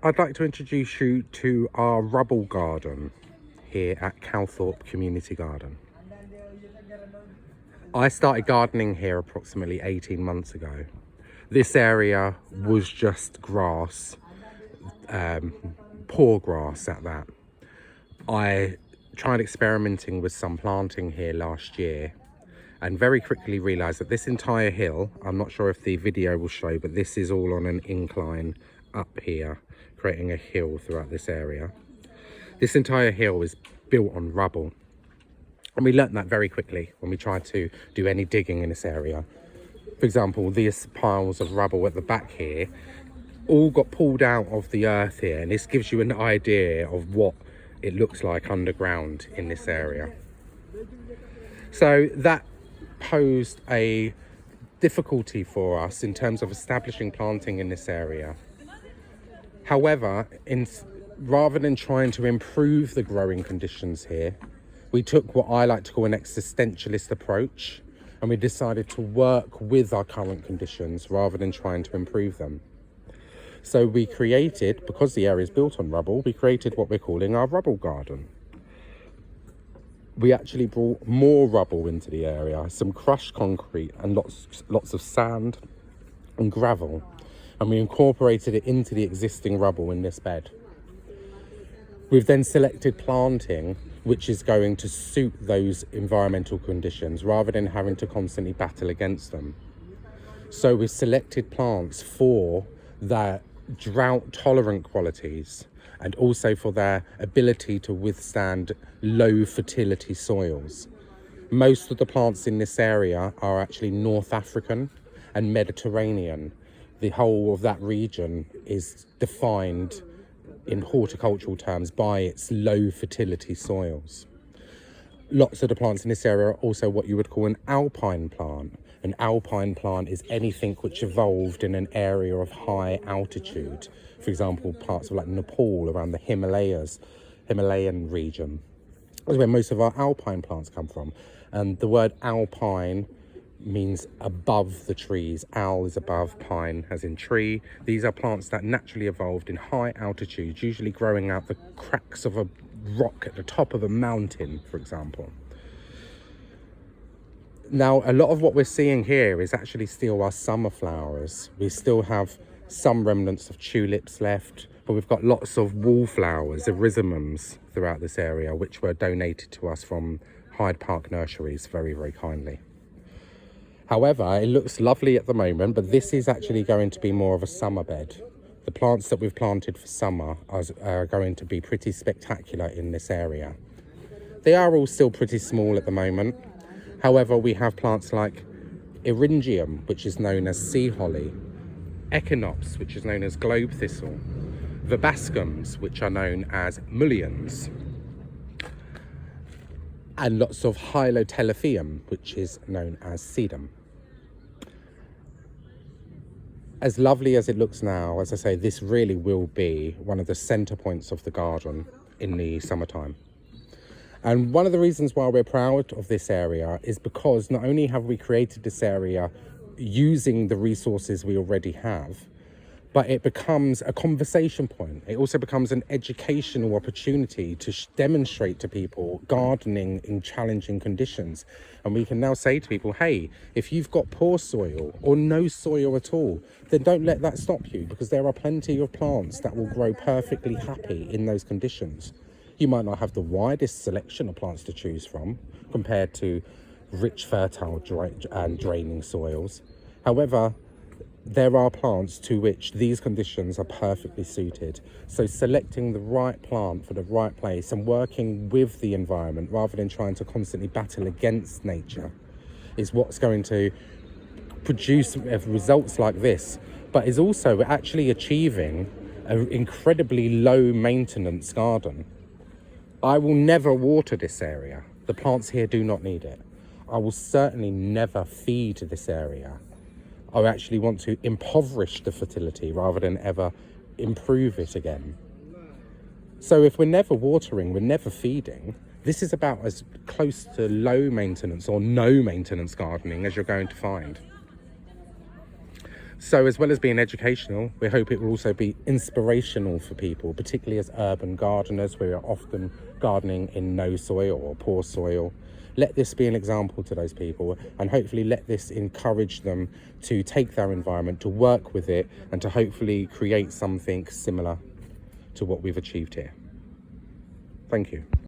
I'd like to introduce you to our Rubble garden here at Calthorpe Community Garden. I started gardening here approximately 18 months ago. This area was just grass, poor grass at that. I tried experimenting with some planting here last year and very quickly realised that this entire hill, I'm not sure if the video will show, but this is all on an incline up here, creating a hill throughout this area. This entire hill is built on rubble. And we learnt that very quickly when we tried to do any digging in this area. For example, these piles of rubble at the back here all got pulled out of the earth here, and this gives you an idea of what it looks like underground in this area. So that posed a difficulty for us in terms of establishing planting in this area. However, rather than trying to improve the growing conditions here, we took what I like to call an existentialist approach, and we decided to work with our current conditions rather than trying to improve them. So we created, because the area is built on rubble, we created what we're calling our Rubble garden. We actually brought more rubble into the area, some crushed concrete and lots of sand and gravel, and we incorporated it into the existing rubble in this bed. We've then selected planting which is going to suit those environmental conditions rather than having to constantly battle against them. So we selected plants for their drought tolerant qualities and also for their ability to withstand low fertility soils. Most of the plants in this area are actually North African and Mediterranean. The whole of that region is defined in horticultural terms by its low fertility soils. Lots of the plants in this area are also what you would call an alpine plant. An alpine plant is anything which evolved in an area of high altitude. For example, parts of like Nepal, around the Himalayan region. That's where most of our alpine plants come from. And the word alpine means above the trees. Al is above, pine as in tree. These are plants that naturally evolved in high altitudes, usually growing out the cracks of a rock at the top of a mountain, for example. Now, a lot of what we're seeing here is actually still our summer flowers. We still have some remnants of tulips left, but we've got lots of wallflowers, erysimums, throughout this area, which were donated to us from Hyde Park Nurseries very, very kindly. However, it looks lovely at the moment, but this is actually going to be more of a summer bed. The plants that we've planted for summer are going to be pretty spectacular in this area. They are all still pretty small at the moment. However, we have plants like Eryngium, which is known as sea holly, Echinops, which is known as globe thistle, Verbascums, which are known as mulleins, and lots of Hylotelephium, which is known as sedum. As lovely as it looks now, as I say, this really will be one of the centre points of the garden in the summertime. And one of the reasons why we're proud of this area is because not only have we created this area using the resources we already have, but it becomes a conversation point. It also becomes an educational opportunity to demonstrate to people gardening in challenging conditions. And we can now say to people, hey, if you've got poor soil or no soil at all, then don't let that stop you, because there are plenty of plants that will grow perfectly happy in those conditions. You might not have the widest selection of plants to choose from compared to rich, fertile and draining soils. However, there are plants to which these conditions are perfectly suited. So selecting the right plant for the right place and working with the environment rather than trying to constantly battle against nature is what's going to produce results like this, but is also actually achieving an incredibly low maintenance garden. I will never water this area. The plants here do not need it. I will certainly never feed this area. I actually want to impoverish the fertility rather than ever improve it again. So if we're never watering, we're never feeding, this is about as close to low maintenance or no maintenance gardening as you're going to find. So as well as being educational, we hope it will also be inspirational for people, particularly as urban gardeners. We are often gardening in no soil or poor soil. Let this be an example to those people, and hopefully let this encourage them to take their environment, to work with it, and to hopefully create something similar to what we've achieved here. Thank you.